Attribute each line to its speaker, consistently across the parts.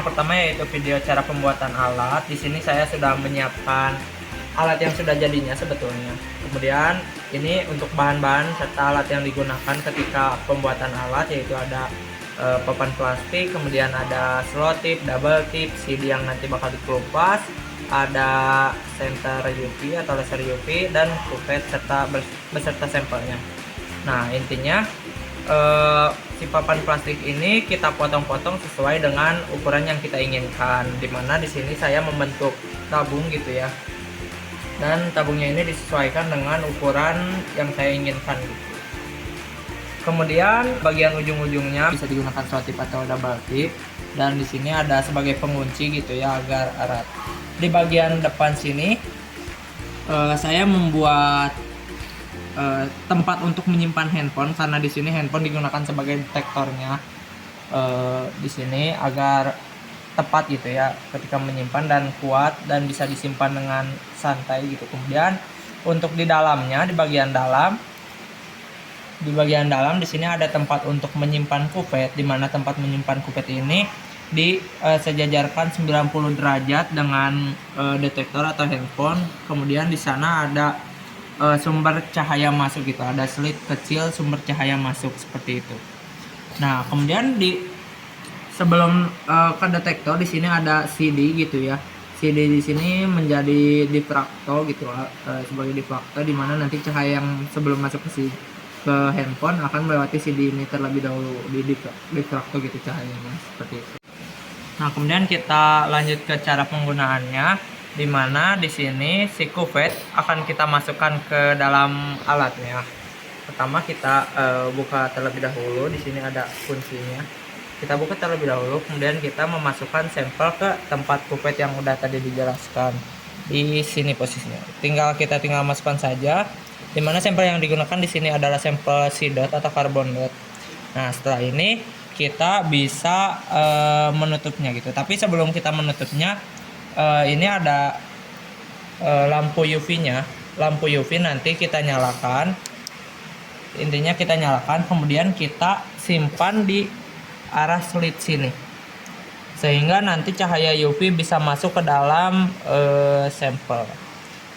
Speaker 1: yang pertama yaitu video cara pembuatan alat. Di sini saya sudah menyiapkan alat yang sudah jadinya sebetulnya. Kemudian ini untuk bahan-bahan serta alat yang digunakan ketika pembuatan alat, yaitu ada papan plastik, kemudian ada slow tip, double tip, CD yang nanti bakal dikelupas, ada senter UV atau laser UV, dan pipet serta beserta sampelnya. Nah, intinya si papan plastik ini kita potong-potong sesuai dengan ukuran yang kita inginkan. Dimana di sini saya membentuk tabung gitu ya, dan tabungnya ini disesuaikan dengan ukuran yang saya inginkan gitu. Kemudian bagian ujung-ujungnya bisa digunakan slow tip atau double tip, dan di sini ada sebagai pengunci gitu ya agar erat. Di bagian depan sini saya membuat tempat untuk menyimpan handphone, karena di sini handphone digunakan sebagai detektornya di sini agar tepat gitu ya ketika menyimpan, dan kuat dan bisa disimpan dengan santai gitu. Kemudian untuk di dalamnya, di bagian dalam di sini ada tempat untuk menyimpan kupet, di mana tempat menyimpan kupet ini disejajarkan 90 derajat dengan detektor atau handphone. Kemudian di sana ada sumber cahaya masuk gitu, ada slit kecil sumber cahaya masuk seperti itu. Nah, kemudian sebelum ke detektor di sini ada CD gitu ya. CD di sini menjadi difrakto gitu, sebagai difrakto, di mana nanti cahaya yang sebelum masuk ke handphone akan melewati CD ini terlebih dahulu, di difrakto gitu cahayanya seperti itu. Nah, kemudian kita lanjut ke cara penggunaannya, di mana di sini si kuvet akan kita masukkan ke dalam alatnya. Pertama kita buka terlebih dahulu, di sini ada kuncinya. Kita buka terlebih dahulu, kemudian kita memasukkan sampel ke tempat kuvet yang udah tadi dijelaskan. Di sini posisinya. Kita tinggal masukkan saja. Dimana sampel yang digunakan di sini adalah sampel C-dot atau carbon dot. Nah, setelah ini kita bisa menutupnya gitu. Tapi sebelum kita menutupnya, ini ada lampu UV-nya. Lampu UV nanti kita nyalakan. Intinya kita nyalakan, kemudian kita simpan di arah slit sini, sehingga nanti cahaya UV bisa masuk ke dalam sampel.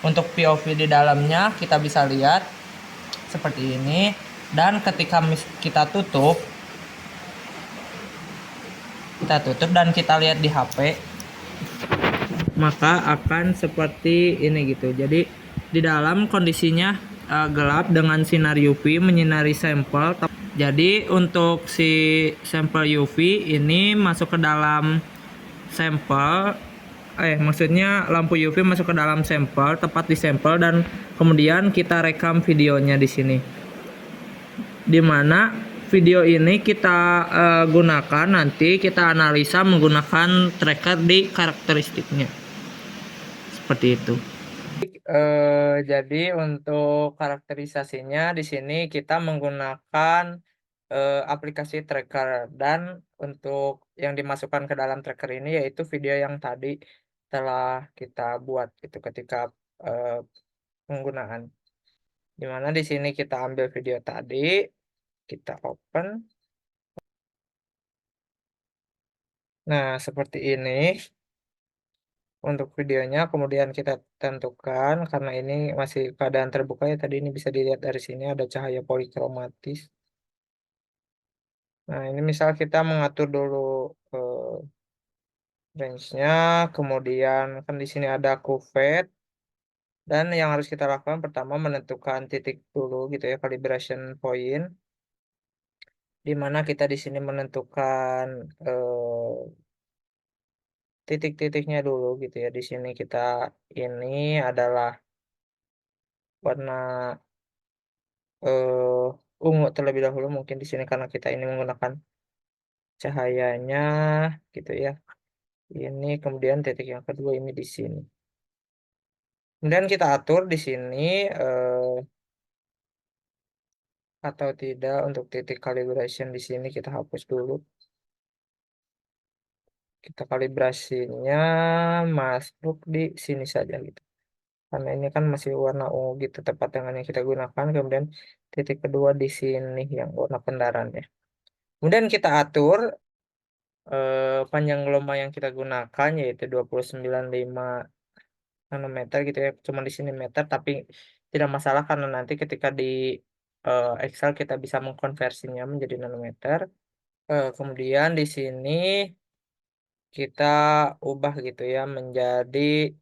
Speaker 1: Untuk POV di dalamnya kita bisa lihat seperti ini, dan ketika kita tutup dan kita lihat di HP, maka akan seperti ini gitu. Jadi di dalam kondisinya gelap dengan sinar UV menyinari sampel. Jadi untuk si sampel UV ini masuk ke dalam sampel, maksudnya lampu UV masuk ke dalam sampel, tepat di sampel, dan kemudian kita rekam videonya di sini. Dimana video ini kita gunakan, nanti kita analisa menggunakan tracker di karakteristiknya. Seperti itu. Jadi untuk karakterisasinya di sini kita menggunakan aplikasi tracker, dan untuk yang dimasukkan ke dalam tracker ini yaitu video yang tadi telah kita buat itu ketika penggunaan. Dimana di sini kita ambil video tadi, kita open. Nah, seperti ini untuk videonya. Kemudian kita tentukan, karena ini masih keadaan terbuka ya, tadi ini bisa dilihat dari sini ada cahaya polikromatis. Nah, ini misal kita mengatur dulu range-nya, kemudian kan di sini ada kuvet, dan yang harus kita lakukan pertama menentukan titik dulu gitu ya, calibration point, di mana kita di sini menentukan titik-titiknya dulu gitu ya. Di sini kita ini adalah warna ungu terlebih dahulu, mungkin di sini karena kita ini menggunakan cahayanya gitu ya. Ini kemudian titik yang kedua ini di sini. Kemudian kita atur di sini atau tidak untuk titik calibration di sini kita hapus dulu. Kita kalibrasinya masuk di sini saja gitu. Karena ini kan masih warna ungu gitu tepat dengan yang kita gunakan. Kemudian titik kedua di sini yang warna kendaraan ya. Kemudian kita atur panjang gelombang yang kita gunakan yaitu 299,5 nanometer gitu ya. Cuma di sini meter, tapi tidak masalah karena nanti ketika di Excel kita bisa mengkonversinya menjadi nanometer. Kemudian di sini kita ubah gitu ya menjadi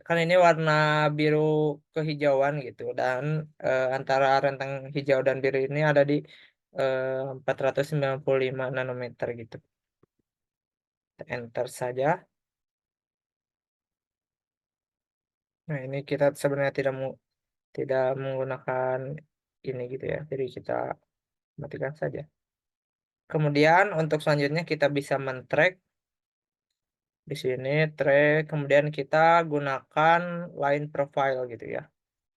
Speaker 1: kan ini warna biru kehijauan gitu, dan antara rentang hijau dan biru ini ada di 495 nanometer gitu. Kita enter saja. Nah, ini kita sebenarnya tidak menggunakan ini gitu ya. Jadi kita matikan saja. Kemudian untuk selanjutnya kita bisa men-track di sini track, kemudian kita gunakan line profile gitu ya.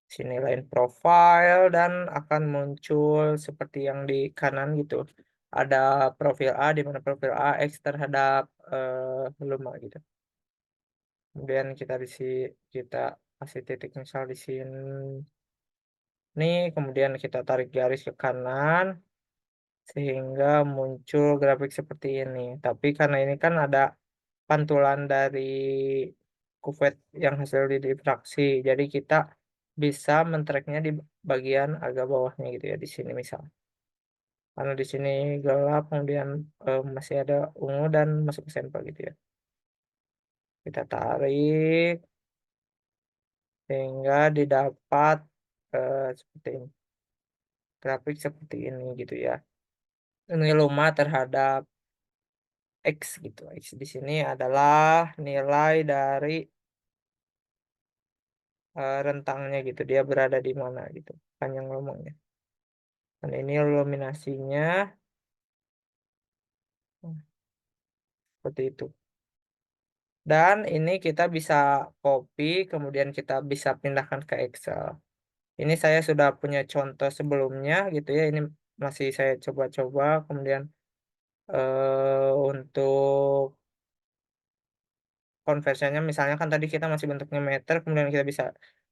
Speaker 1: Sini line profile dan akan muncul seperti yang di kanan gitu. Ada profil A di mana profil A X terhadap Luma gitu. Kemudian kita kasih titik misal di sini. Nih, kemudian kita tarik garis ke kanan sehingga muncul grafik seperti ini. Tapi karena ini kan ada pantulan dari kuvet yang hasil di difraksi, jadi kita bisa men-tracknya di bagian agak bawahnya gitu ya, di sini misal. Karena di sini gelap, kemudian masih ada ungu dan masuk ke sampel gitu ya. Kita tarik sehingga didapat seperti ini. Grafik seperti ini gitu ya. Ini luma terhadap X gitu. X di sini adalah nilai dari rentangnya gitu. Dia berada di mana gitu. Panjang lumanya. Dan ini luminasinya seperti itu. Dan ini kita bisa copy, kemudian kita bisa pindahkan ke Excel. Ini saya sudah punya contoh sebelumnya gitu ya. Ini masih saya coba-coba. Kemudian untuk konversinya misalnya kan tadi kita masih bentuknya meter, kemudian kita bisa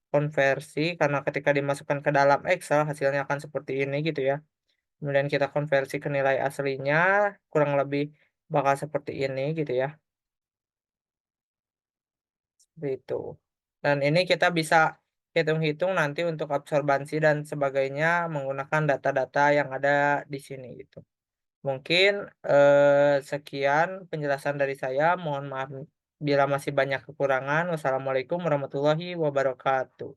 Speaker 1: konversi karena ketika dimasukkan ke dalam Excel hasilnya akan seperti ini gitu ya. Kemudian kita konversi ke nilai aslinya kurang lebih bakal seperti ini gitu ya. Seperti itu. Dan ini kita bisa hitung-hitung nanti untuk absorbansi dan sebagainya menggunakan data-data yang ada di sini gitu. Mungkin sekian penjelasan dari saya. Mohon maaf bila masih banyak kekurangan. Wassalamualaikum warahmatullahi wabarakatuh.